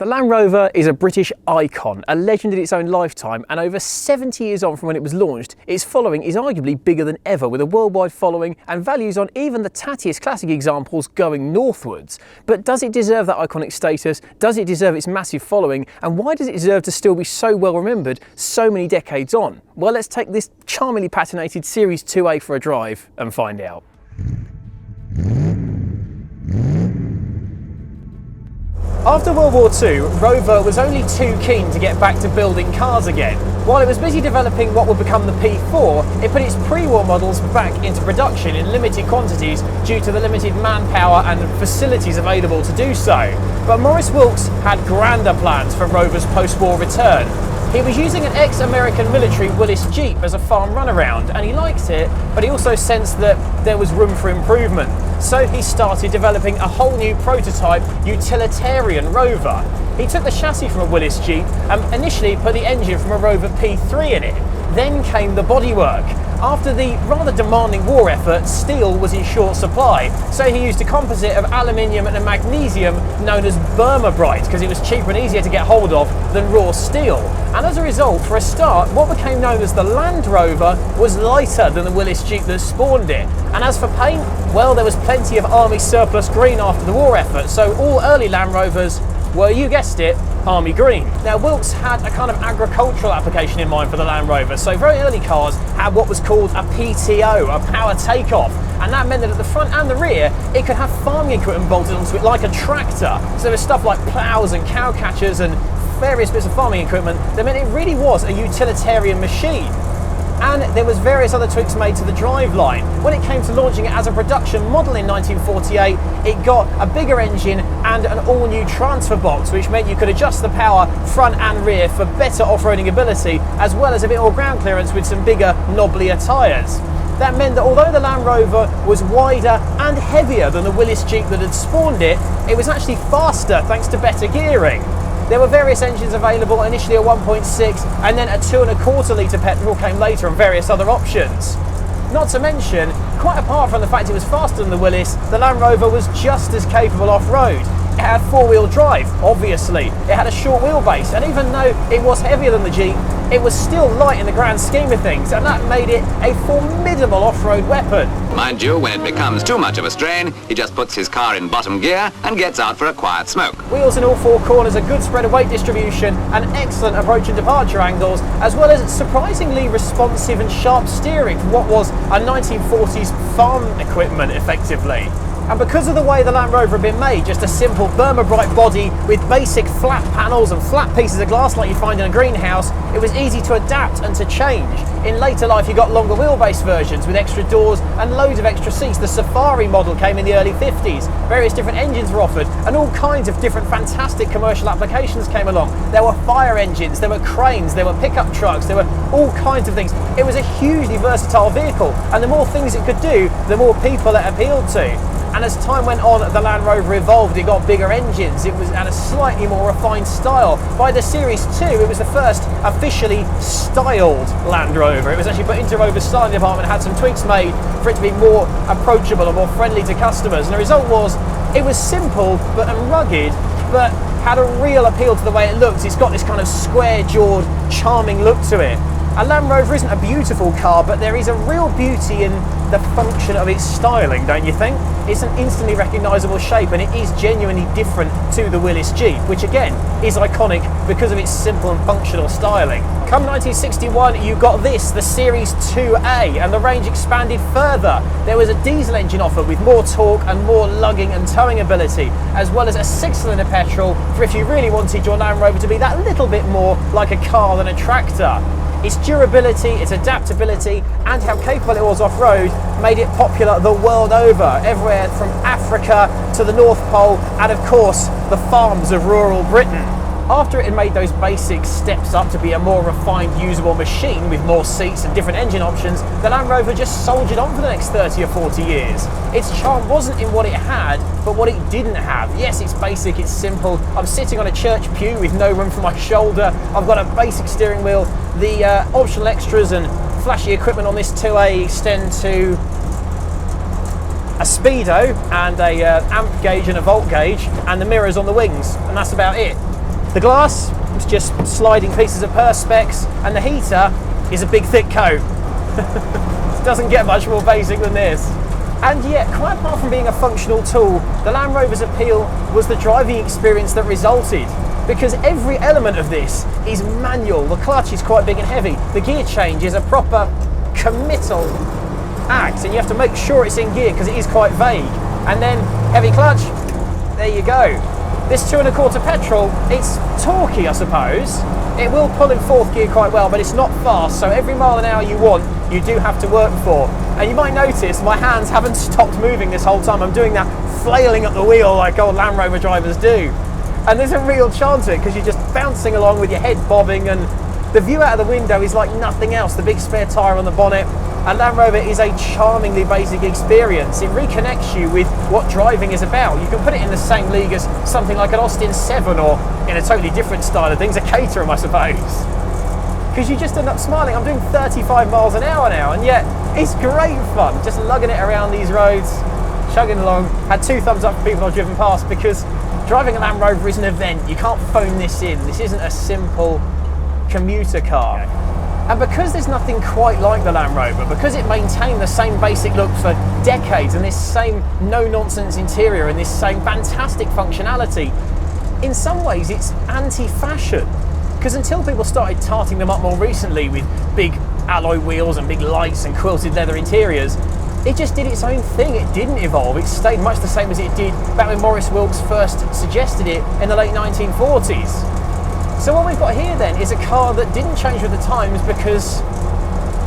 The Land Rover is a British icon, a legend in its own lifetime, and over 70 years on from when it was launched, its following is arguably bigger than ever, with a worldwide following and values on even the tattiest classic examples going northwards. But does it deserve that iconic status? Does it deserve its massive following? And why does it deserve to still be so well remembered so many decades on? Well, let's take this charmingly patinated Series 2A for a drive and find out. After World War II, Rover was only too keen to get back to building cars again. While it was busy developing what would become the P4, it put its pre-war models back into production in limited quantities due to the limited manpower and facilities available to do so. But Maurice Wilks had grander plans for Rover's post-war return. He was using an ex-American military Willys Jeep as a farm runaround, and he liked it, but he also sensed that there was room for improvement. So he started developing a whole new prototype utilitarian Rover. He took the chassis from a Willys Jeep and initially put the engine from a Rover P3 in it. Then came the bodywork. After the rather demanding war effort, steel was in short supply, so he used a composite of aluminium and magnesium known as Burma-Bright because it was cheaper and easier to get hold of than raw steel. And as a result, for a start, what became known as the Land Rover was lighter than the Willys Jeep that spawned it. And as for paint, well, there was plenty of army surplus green after the war effort, so all early Land Rovers were, you guessed it, army green. Now, Wilks had a kind of agricultural application in mind for the Land Rover, so very early cars had what was called a PTO, a power takeoff, and that meant that at the front and the rear it could have farming equipment bolted onto it like a tractor. So there was stuff like ploughs and cow catchers and various bits of farming equipment that meant it really was a utilitarian machine. And there was various other tweaks made to the driveline. When it came to launching it as a production model in 1948, it got a bigger engine and an all-new transfer box, which meant you could adjust the power front and rear for better off-roading ability, as well as a bit more ground clearance with some bigger, knobblier tyres. That meant that although the Land Rover was wider and heavier than the Willys Jeep that had spawned it, it was actually faster thanks to better gearing. There were various engines available, initially a 1.6 and then a 2.25 litre petrol came later, and various other options. Not to mention, quite apart from the fact it was faster than the Willys, the Land Rover was just as capable off-road. It had four-wheel drive, obviously. It had a short wheelbase, and even though it was heavier than the Jeep, it was still light in the grand scheme of things, and that made it a formidable off-road weapon. Mind you, when it becomes too much of a strain, he just puts his car in bottom gear and gets out for a quiet smoke. Wheels in all four corners, a good spread of weight distribution, and excellent approach and departure angles, as well as surprisingly responsive and sharp steering for what was a 1940s farm equipment, effectively. And because of the way the Land Rover had been made, just a simple Burma-Bright body with basic flat panels and flat pieces of glass like you find in a greenhouse, it was easy to adapt and to change. In later life you got longer wheelbase versions with extra doors and loads of extra seats. The Safari model came in the early 50s, various different engines were offered, and all kinds of different fantastic commercial applications came along. There were fire engines, there were cranes, there were pickup trucks, there were all kinds of things. It was a hugely versatile vehicle, and the more things it could do, the more people it appealed to. And as time went on, the Land Rover evolved. It got bigger engines, it was at a slightly more refined style. By the Series 2, it was the first officially styled Land Rover. It was actually put into Rover's styling department, had some tweaks made for it to be more approachable and more friendly to customers. And the result was, it was simple and rugged, but had a real appeal to the way it looked. It's got this kind of square-jawed, charming look to it. A Land Rover isn't a beautiful car, but there is a real beauty in the function of its styling, don't you think? It's an instantly recognisable shape, and it is genuinely different to the Willys Jeep, which again is iconic because of its simple and functional styling. Come 1961, you got this, the Series 2A, and the range expanded further. There was a diesel engine offered with more torque and more lugging and towing ability, as well as a 6-cylinder petrol for if you really wanted your Land Rover to be that little bit more like a car than a tractor. Its durability, its adaptability, and how capable it was off-road made it popular the world over, everywhere from Africa to the North Pole, and of course, the farms of rural Britain. After it had made those basic steps up to be a more refined, usable machine with more seats and different engine options, the Land Rover just soldiered on for the next 30 or 40 years. Its charm wasn't in what it had, but what it didn't have. Yes, it's basic, it's simple. I'm sitting on a church pew with no room for my shoulder. I've got a basic steering wheel. The optional extras and flashy equipment on this 2A extend to a speedo and a amp gauge and a volt gauge and the mirrors on the wings, and that's about it. The glass is just sliding pieces of perspex, and the heater is a big thick coat. It doesn't get much more basic than this. And yet, quite apart from being a functional tool, the Land Rover's appeal was the driving experience that resulted. Because every element of this is manual. The clutch is quite big and heavy. The gear change is a proper committal act, and you have to make sure it's in gear because it is quite vague. And then heavy clutch, there you go. This 2 1/4 petrol, it's torquey, I suppose. It will pull in 4th gear quite well, but it's not fast, so every mile an hour you want, you do have to work for. And you might notice my hands haven't stopped moving this whole time. I'm doing that flailing at the wheel like old Land Rover drivers do. And there's a real charm to it because you're just bouncing along with your head bobbing, and the view out of the window is like nothing else. The big spare tyre on the bonnet. And Land Rover is a charmingly basic experience. It reconnects you with what driving is about. You can put it in the same league as something like an Austin 7, or in a totally different style of things, a Caterham, I suppose. Because you just end up smiling. I'm doing 35 miles an hour now, and yet it's great fun just lugging it around these roads, chugging along. Had 2 thumbs up for people I've driven past, because driving a Land Rover is an event. You can't phone this in. This isn't a simple commuter car. And because there's nothing quite like the Land Rover, because it maintained the same basic look for decades, and this same no-nonsense interior, and this same fantastic functionality, in some ways it's anti-fashion. Because until people started tarting them up more recently with big alloy wheels and big lights and quilted leather interiors, it just did its own thing. It didn't evolve. It stayed much the same as it did back when Maurice Wilks first suggested it in the late 1940s. So what we've got here then is a car that didn't change with the times because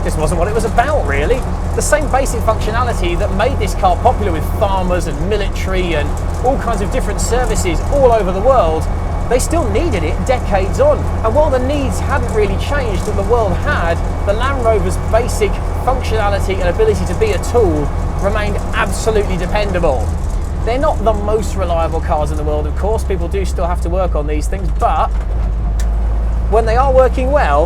this wasn't what it was about, really. The same basic functionality that made this car popular with farmers and military and all kinds of different services all over the world, they still needed it decades on. And while the needs hadn't really changed that the world had, the Land Rover's basic functionality and ability to be a tool remained absolutely dependable. They're not the most reliable cars in the world, of course. People do still have to work on these things, but when they are working well,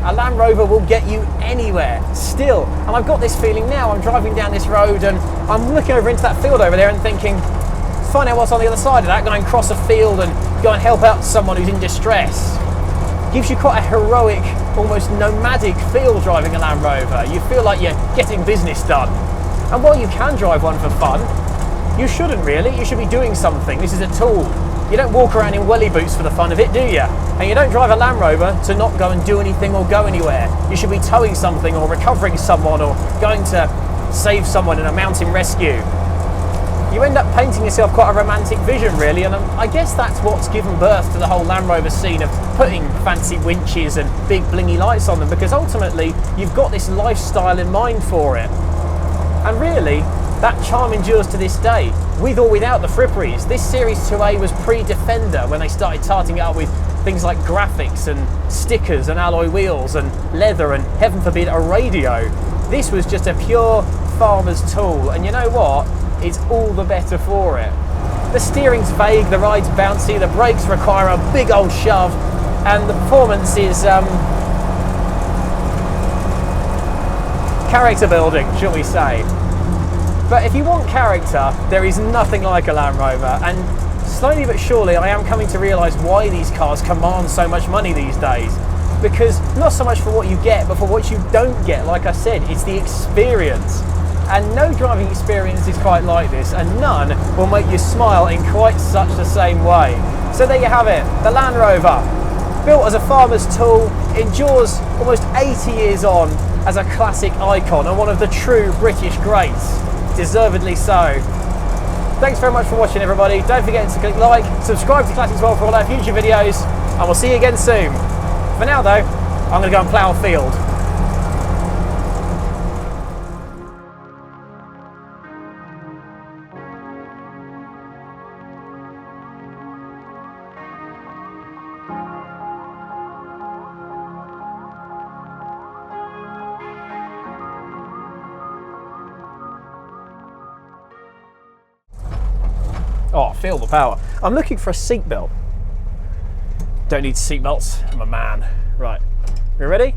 a Land Rover will get you anywhere, still. And I've got this feeling now. I'm driving down this road and I'm looking over into that field over there and thinking, find out what's on the other side of that, go and cross a field and go and help out someone who's in distress. Gives you quite a heroic, almost nomadic feel driving a Land Rover. You feel like you're getting business done. And while you can drive one for fun, you shouldn't really. You should be doing something. This is a tool. You don't walk around in welly boots for the fun of it, do you? And you don't drive a Land Rover to not go and do anything or go anywhere. You should be towing something or recovering someone or going to save someone in a mountain rescue. You end up painting yourself quite a romantic vision, really, and I guess that's what's given birth to the whole Land Rover scene of putting fancy winches and big blingy lights on them, because ultimately you've got this lifestyle in mind for it. And really, that charm endures to this day, with or without the fripperies. This Series 2A was pre-Defender when they started tarting it up with things like graphics and stickers and alloy wheels and leather and, heaven forbid, a radio. This was just a pure farmer's tool, and you know what? It's all the better for it. The steering's vague, the ride's bouncy, the brakes require a big old shove, and the performance is character building, shall we say. But if you want character, there is nothing like a Land Rover, and slowly but surely I am coming to realise why these cars command so much money these days. Because not so much for what you get, but for what you don't get. Like I said, it's the experience. And no driving experience is quite like this, and none will make you smile in quite such the same way. So there you have it, the Land Rover. Built as a farmer's tool, endures almost 80 years on as a classic icon and one of the true British greats. Deservedly so. Thanks very much for watching, everybody. Don't forget to click like, subscribe to Classics World for all our future videos, and we'll see you again soon. For now though, I'm going to go and plough a field. Oh, feel the power. I'm looking for a seatbelt. Don't need seatbelts, I'm a man. Right, you ready?